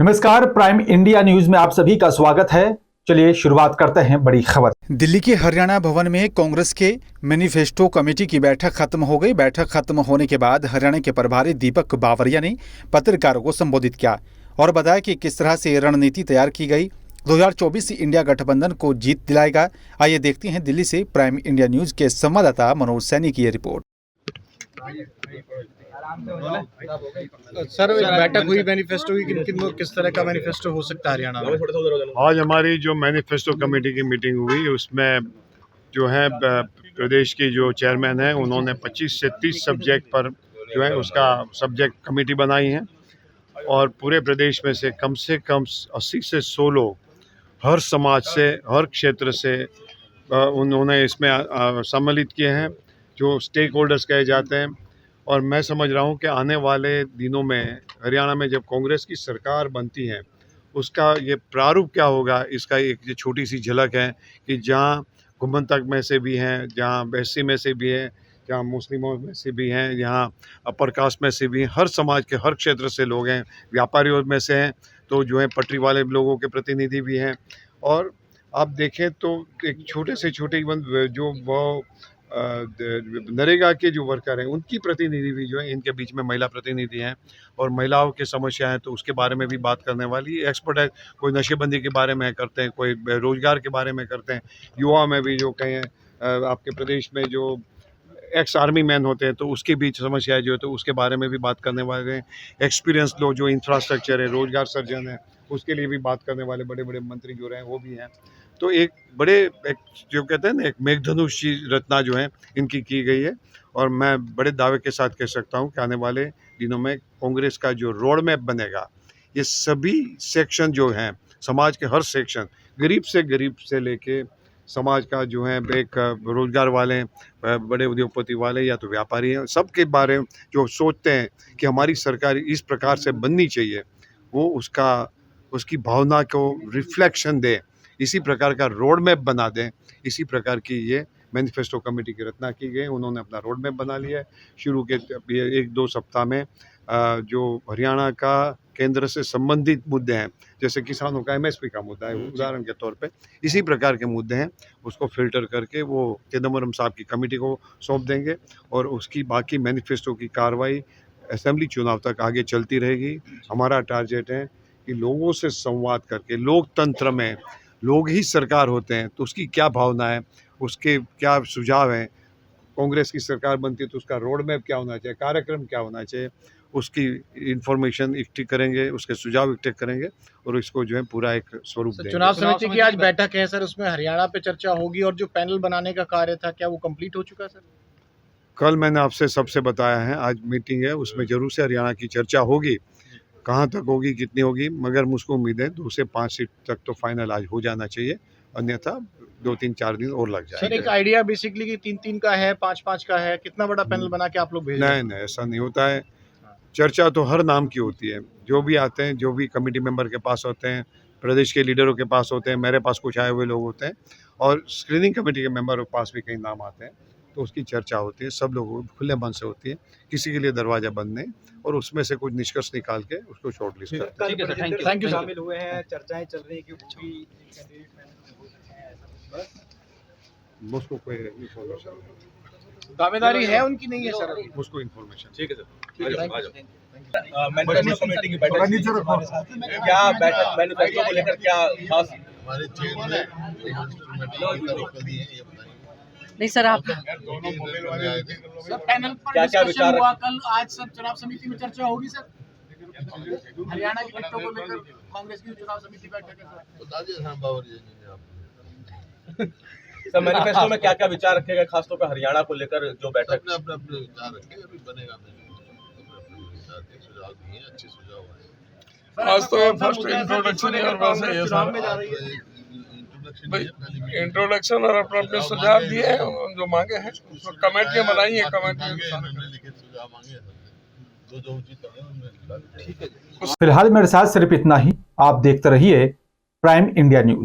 नमस्कार, prime India news में आप सभी का स्वागत है। चलिए शुरुआत करते हैं बड़ी खबर। दिल्ली के हरियाणा भवन में कांग्रेस के मैनिफेस्टो कमेटी की बैठक खत्म हो गई। बैठक खत्म होने के बाद हरियाणा के प्रभारी दीपक बावरिया ने पत्रकारों को संबोधित किया और बताया कि किस तरह से रणनीति तैयार की गई 2024 इंडिया गठबंधन को जीत दिलाएगा। आइए देखते हैं दिल्ली से प्राइम इंडिया न्यूज के संवाददाता मनोज सैनी की ये रिपोर्ट। सर, बैठक हुई, मैनिफेस्टो हुई, किस तरह का मैनिफेस्टो हो सकता है हरियाणा में? आज हमारी जो मैनिफेस्टो कमेटी की मीटिंग हुई उसमें जो है प्रदेश की जो चेयरमैन है उन्होंने 25 से 30 सब्जेक्ट पर जो है उसका सब्जेक्ट कमेटी बनाई है और पूरे प्रदेश में से कम 80 से 100 लोग हर समाज से, हर क्षेत्र से उन्होंने इसमें सम्मिलित किए हैं जो स्टेक होल्डर्स कहे जाते हैं। और मैं समझ रहा हूँ कि आने वाले दिनों में हरियाणा में जब कांग्रेस की सरकार बनती है उसका ये प्रारूप क्या होगा, इसका एक छोटी सी झलक है कि जहाँ घुमंतक में से भी हैं, जहाँ एससी में से भी हैं, जहाँ मुस्लिमों में से भी हैं, यहाँ अपर कास्ट में से भी हैं, हर समाज के हर क्षेत्र से लोग हैं, व्यापारियों में से हैं तो जो है पटरी वाले लोगों के प्रतिनिधि भी हैं। और आप देखें तो एक छोटे से छोटे इवन जो वो नरेगा के जो वर्कर हैं उनकी प्रतिनिधि भी जो है, इनके बीच में महिला प्रतिनिधि हैं और महिलाओं की समस्या है तो उसके बारे में भी बात करने वाली एक्सपर्ट है। कोई नशेबंदी के बारे में करते हैं, कोई रोजगार के बारे में करते हैं, युवा में भी जो कहें आपके प्रदेश में जो एक्स आर्मी मैन होते हैं तो उसके बीच समस्याएं जो है तो उसके बारे में भी बात करने वाले हैं। एक्सपीरियंस लोग जो इंफ्रास्ट्रक्चर है, रोजगार सर्जन है, उसके लिए भी बात करने वाले बड़े बड़े मंत्री जो रहे वो भी हैं। तो एक जो कहते हैं ना एक मेघधनुष रचना जो है इनकी की गई है और मैं बड़े दावे के साथ कह सकता हूँ कि आने वाले दिनों में कांग्रेस का जो रोड मैप बनेगा, ये सभी सेक्शन जो हैं, समाज के हर सेक्शन, गरीब से लेके समाज का जो है एक रोजगार वाले, बड़े उद्योगपति वाले या तो व्यापारी हैं, सबके बारे में जो सोचते हैं कि हमारी सरकार इस प्रकार से बननी चाहिए, वो उसकी भावना को रिफ्लेक्शन दे, इसी प्रकार का रोड मैप बना दें। इसी प्रकार की ये मैनिफेस्टो कमेटी की रचना की गई। उन्होंने अपना रोड मैप बना लिया है। शुरू के 1-2 सप्ताह में जो हरियाणा का केंद्र से संबंधित मुद्दे हैं, जैसे किसानों का एमएसपी का मुद्दा है उदाहरण के तौर पे, इसी प्रकार के मुद्दे हैं, उसको फिल्टर करके वो चिदम्बरम साहब की कमेटी को सौंप देंगे और उसकी बाकी मैनिफेस्टो की कार्रवाई असेंबली चुनाव तक आगे चलती रहेगी। हमारा टारगेट है कि लोगों से संवाद करके, लोकतंत्र में लोग ही सरकार होते हैं तो उसकी क्या भावना है, उसके क्या सुझाव हैं, कांग्रेस की सरकार बनती है तो उसका रोड मैप क्या होना चाहिए, कार्यक्रम क्या होना चाहिए, उसकी इंफॉर्मेशन इकट्ठी करेंगे, उसके सुझाव इकट्ठे करेंगे और इसको जो है पूरा एक स्वरूप देंगे। चुनाव समिति की आज बैठक है सर, उसमें हरियाणा पे चर्चा होगी और जो पैनल बनाने का कार्य था क्या वो कंप्लीट हो चुका है सर? कल मैंने आपसे सबसे बताया है, आज मीटिंग है उसमें जरूर से हरियाणा की चर्चा होगी। कहाँ तक होगी, कितनी होगी, मगर मुझको उम्मीद है 2 से 5 सीट तक तो फाइनल आज हो जाना चाहिए, अन्यथा 2-3-4 दिन और लग जाएंगे। सर, एक आइडिया बेसिकली कि 3-3 का है, 5-5 का है, कितना बड़ा पैनल बना के आप लोग भेज रहे हैं? नहीं, ऐसा नहीं होता है। चर्चा तो हर नाम की होती है, जो भी आते हैं, जो भी कमेटी मेंबर के पास होते हैं, प्रदेश के लीडरों के पास होते हैं, मेरे पास कुछ आए हुए लोग होते हैं और स्क्रीनिंग कमेटी के मेंबर के पास भी कई नाम आते हैं, तो उसकी चर्चा होती है, सब लोगों खुले मन से होती है, किसी के लिए दरवाजा बंद नहीं, और उसमें से कुछ निष्कर्ष निकाल के उसको शॉर्ट लिस्ट करते हैं। ठीक है सर, थैंक यू। शामिल हुए हैं, चर्चाएं चल रही है कि मुझको कोई इन्फॉर्मेशन, दावेदारी है उनकी, नहीं है सर? मुझको इन्फॉर्मेशन। ठीक है सर, मैनिफेस्टो कमेटी की बैठक क्या बैठक मैनिफेस्टो को लेकर क्या खास हमारे चेयरमैन नहीं सर, आप पैनल पर क्या विचार हुआ कल, आज सर चुनाव समिति में चर्चा होगी सर? हरियाणा की टिकटों को लेकर कांग्रेस की चुनाव समिति बैठक है सर। बता दिया था बावरिया जी ने आपको। सर, मैनिफेस्टो में क्या विचार रखेगा खासतौर पर हरियाणा को लेकर जो बैठक? अपने विचार रखे, अभी बनेगा अपने विचार के सुझाव दिए, अच्छे सुझाव आए। आज तो ये फर्स्ट इंट्रोडक्शन है और वैसे ये सारा इंट्रोडक्शन और अपने अपने सुझाव दिए हैं जो मांगे हैं, कमेटियां बनाई हैं, कमेटी लिखित सुझाव मांगे हैं, जो उचित है उनमें। फिलहाल मेरे साथ सिर्फ इतना ही। आप देखते रहिए प्राइम इंडिया न्यूज।